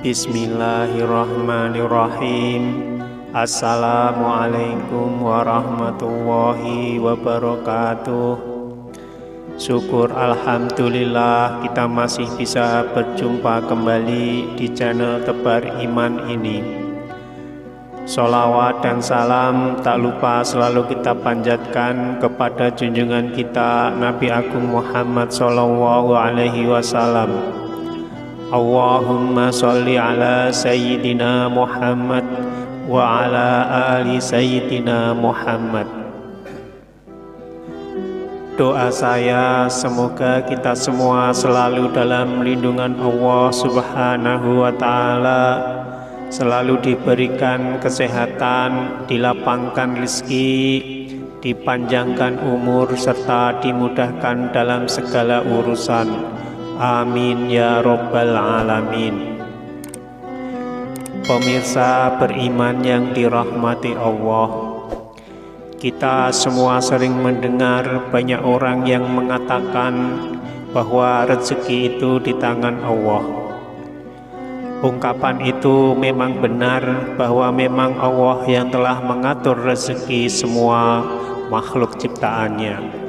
Bismillahirrahmanirrahim. Assalamualaikum warahmatullahi wabarakatuh. Syukur alhamdulillah kita masih bisa berjumpa kembali di channel Tebar Iman ini. Sholawat dan salam tak lupa selalu kita panjatkan kepada junjungan kita Nabi Agung Muhammad Sallallahu Alaihi Wasallam. Allahumma sholli ala Sayyidina Muhammad wa ala ali Sayyidina Muhammad. Doa saya semoga kita semua selalu dalam lindungan Allah Subhanahu wa Ta'ala, selalu diberikan kesehatan, dilapangkan rezeki, dipanjangkan umur, serta dimudahkan dalam segala urusan. Amin ya Rabbal Alamin. Pemirsa beriman yang dirahmati Allah, kita semua sering mendengar banyak orang yang mengatakan bahwa rezeki itu di tangan Allah. Ungkapan itu memang benar bahwa memang Allah yang telah mengatur rezeki semua makhluk ciptaannya.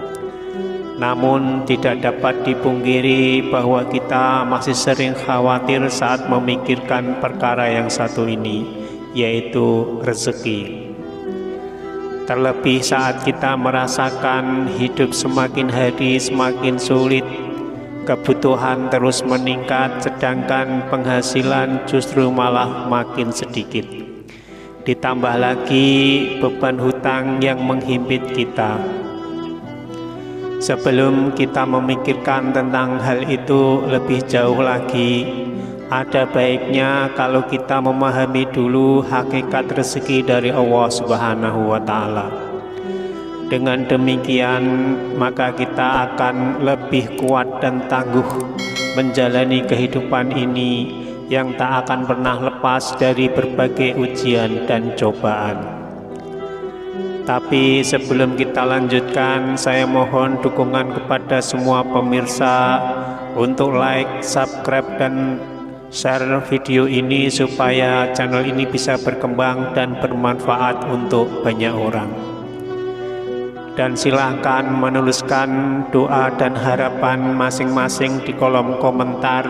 Namun tidak dapat dipungkiri bahwa kita masih sering khawatir saat memikirkan perkara yang satu ini, yaitu rezeki. Terlebih saat kita merasakan hidup semakin hari semakin sulit, kebutuhan terus meningkat, sedangkan penghasilan justru malah makin sedikit. Ditambah lagi beban hutang yang menghimpit kita. Sebelum kita memikirkan tentang hal itu lebih jauh lagi, ada baiknya kalau kita memahami dulu hakikat rezeki dari Allah Subhanahu wa Ta'ala. Dengan demikian, maka kita akan lebih kuat dan tangguh menjalani kehidupan ini yang tak akan pernah lepas dari berbagai ujian dan cobaan. Tapi sebelum kita lanjutkan, saya mohon dukungan kepada semua pemirsa untuk like, subscribe, dan share video ini supaya channel ini bisa berkembang dan bermanfaat untuk banyak orang. Dan silahkan menuliskan doa dan harapan masing-masing di kolom komentar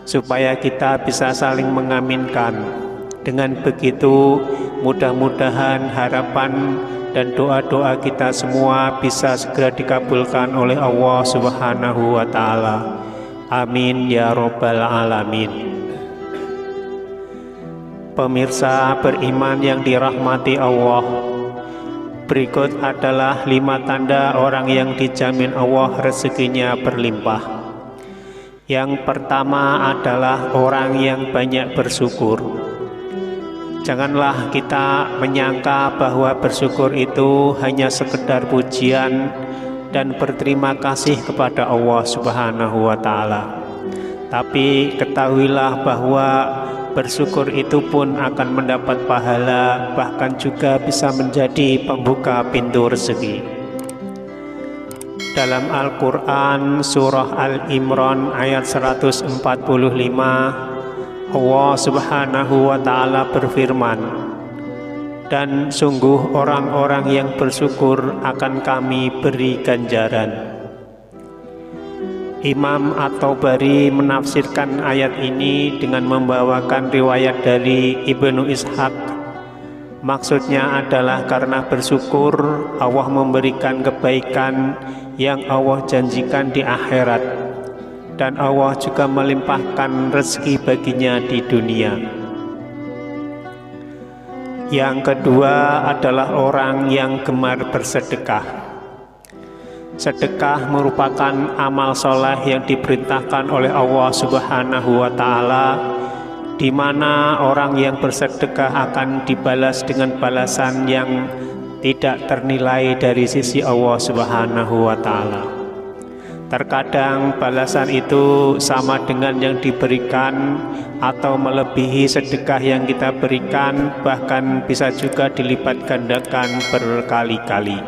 supaya kita bisa saling mengaminkan. Dengan begitu mudah-mudahan harapan dan doa-doa kita semua bisa segera dikabulkan oleh Allah Subhanahu wa Ta'ala. Amin ya Rabbal Alamin. Pemirsa beriman yang dirahmati Allah, berikut adalah 5 tanda orang yang dijamin Allah rezekinya berlimpah. Yang pertama adalah orang yang banyak bersyukur. Janganlah kita menyangka bahwa bersyukur itu hanya sekedar pujian dan berterima kasih kepada Allah Subhanahu wa Ta'ala. Tapi ketahuilah bahwa bersyukur itu pun akan mendapat pahala, bahkan juga bisa menjadi pembuka pintu rezeki. Dalam Al-Quran surah Al-Imran ayat 145, Allah Subhanahu wa Ta'ala berfirman, "Dan sungguh orang-orang yang bersyukur akan kami beri ganjaran." Imam At-Tabari menafsirkan ayat ini dengan membawakan riwayat dari Ibnu Ishaq. Maksudnya adalah karena bersyukur Allah memberikan kebaikan yang Allah janjikan di akhirat, dan Allah juga melimpahkan rezeki baginya di dunia. Yang kedua adalah orang yang gemar bersedekah. Sedekah merupakan amal soleh yang diperintahkan oleh Allah Subhanahu wa Ta'ala, di mana orang yang bersedekah akan dibalas dengan balasan yang tidak ternilai dari sisi Allah Subhanahu wa Ta'ala. Terkadang balasan itu sama dengan yang diberikan atau melebihi sedekah yang kita berikan, bahkan bisa juga dilipat gandakan berkali-kali.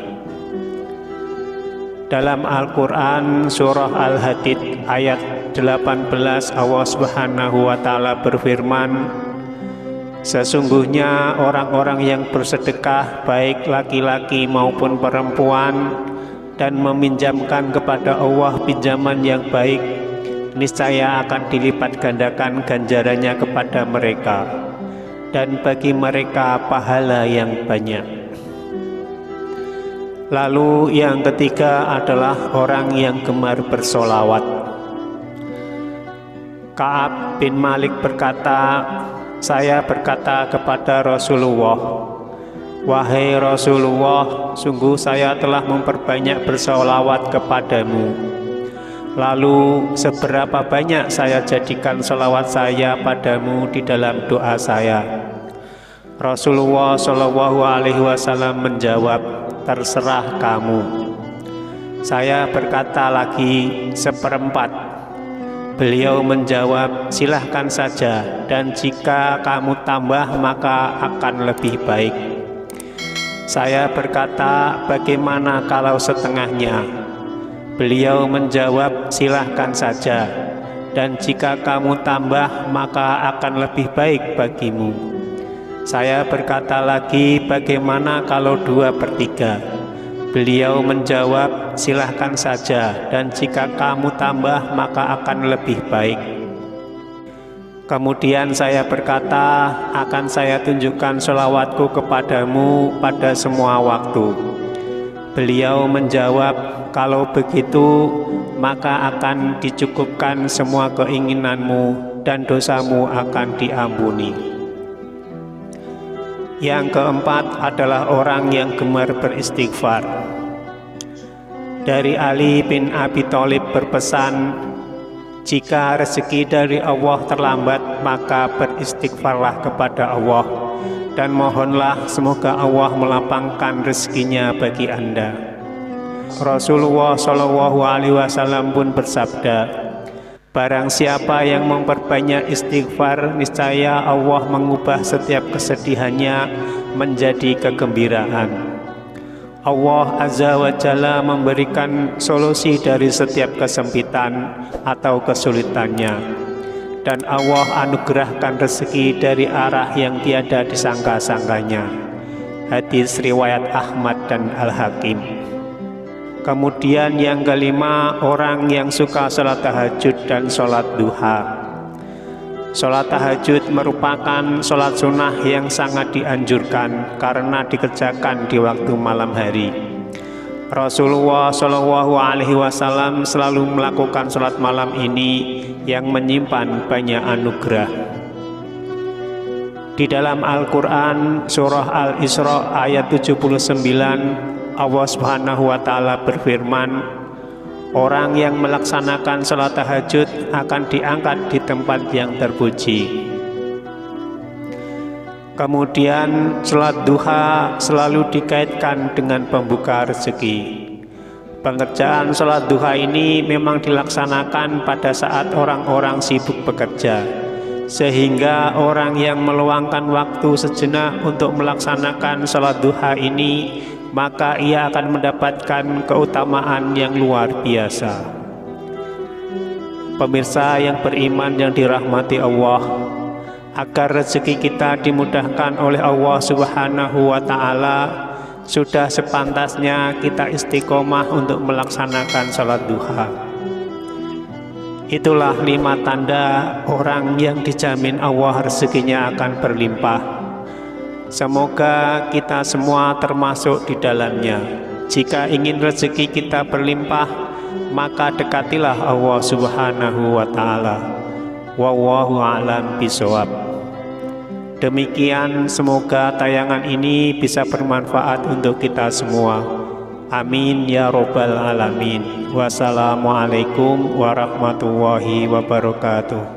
Dalam Al-Quran surah Al-Hadid ayat 18 Allah Subhanahu wa Ta'ala berfirman, sesungguhnya orang-orang yang bersedekah baik laki-laki maupun perempuan dan meminjamkan kepada Allah pinjaman yang baik, niscaya akan dilipat gandakan ganjarannya kepada mereka, dan bagi mereka pahala yang banyak. Lalu yang ketiga adalah orang yang gemar bersolawat. Ka'ab bin Malik berkata, saya berkata kepada Rasulullah, wahai Rasulullah, sungguh saya telah memperbanyak bersolawat kepadamu. Lalu seberapa banyak saya jadikan solawat saya padamu di dalam doa saya? Rasulullah Shallallahu Alaihi Wasallam menjawab, terserah kamu. Saya berkata lagi, seperempat. Beliau menjawab, silahkan saja, dan jika kamu tambah maka akan lebih baik. Saya berkata, bagaimana kalau setengahnya? Beliau menjawab, silahkan saja, dan jika kamu tambah maka akan lebih baik bagimu. Saya berkata lagi, bagaimana kalau 2/3? Beliau menjawab, silahkan saja, dan jika kamu tambah maka akan lebih baik. Kemudian saya berkata, akan saya tunjukkan sholawatku kepadamu pada semua waktu. Beliau menjawab, kalau begitu maka akan dicukupkan semua keinginanmu dan dosamu akan diampuni. Yang keempat adalah orang yang gemar beristighfar. Dari Ali bin Abi Thalib berpesan, jika rezeki dari Allah terlambat maka beristighfarlah kepada Allah dan mohonlah semoga Allah melapangkan rezekinya bagi Anda. Rasulullah Shallallahu Alaihi Wasallam pun bersabda, barang siapa yang memperbanyak istighfar, niscaya Allah mengubah setiap kesedihannya menjadi kegembiraan. Allah Azza wa Jalla memberikan solusi dari setiap kesempitan atau kesulitannya, dan Allah anugerahkan rezeki dari arah yang tiada disangka-sangkanya. Hadis riwayat Ahmad dan Al-Hakim. Kemudian yang kelima, orang yang suka sholat tahajud dan sholat duha. Sholat tahajud merupakan sholat sunnah yang sangat dianjurkan karena dikerjakan di waktu malam hari. Rasulullah Shallallahu Alaihi Wasallam selalu melakukan sholat malam ini yang menyimpan banyak anugerah. Di dalam Al-Quran surah Al-Isra ayat 79, Allah Subhanahu wa Ta'ala berfirman, orang yang melaksanakan sholat tahajud akan diangkat di tempat yang terpuji. Kemudian sholat duha selalu dikaitkan dengan pembuka rezeki. Pengerjaan sholat duha ini memang dilaksanakan pada saat orang-orang sibuk bekerja, sehingga orang yang meluangkan waktu sejenak untuk melaksanakan sholat duha ini, maka ia akan mendapatkan keutamaan yang luar biasa. Pemirsa yang beriman yang dirahmati Allah, agar rezeki kita dimudahkan oleh Allah Subhanahu wa Ta'ala, sudah sepantasnya kita istiqomah untuk melaksanakan sholat duha. Itulah 5 tanda orang yang dijamin Allah rezekinya akan berlimpah. Semoga kita semua termasuk di dalamnya. Jika ingin rezeki kita berlimpah, maka dekatilah Allah Subhanahu wa Ta'ala. Wallahu a'lam bishawab. Demikian, semoga tayangan ini bisa bermanfaat untuk kita semua. Amin ya robbal alamin. Wassalamualaikum warahmatullahi wabarakatuh.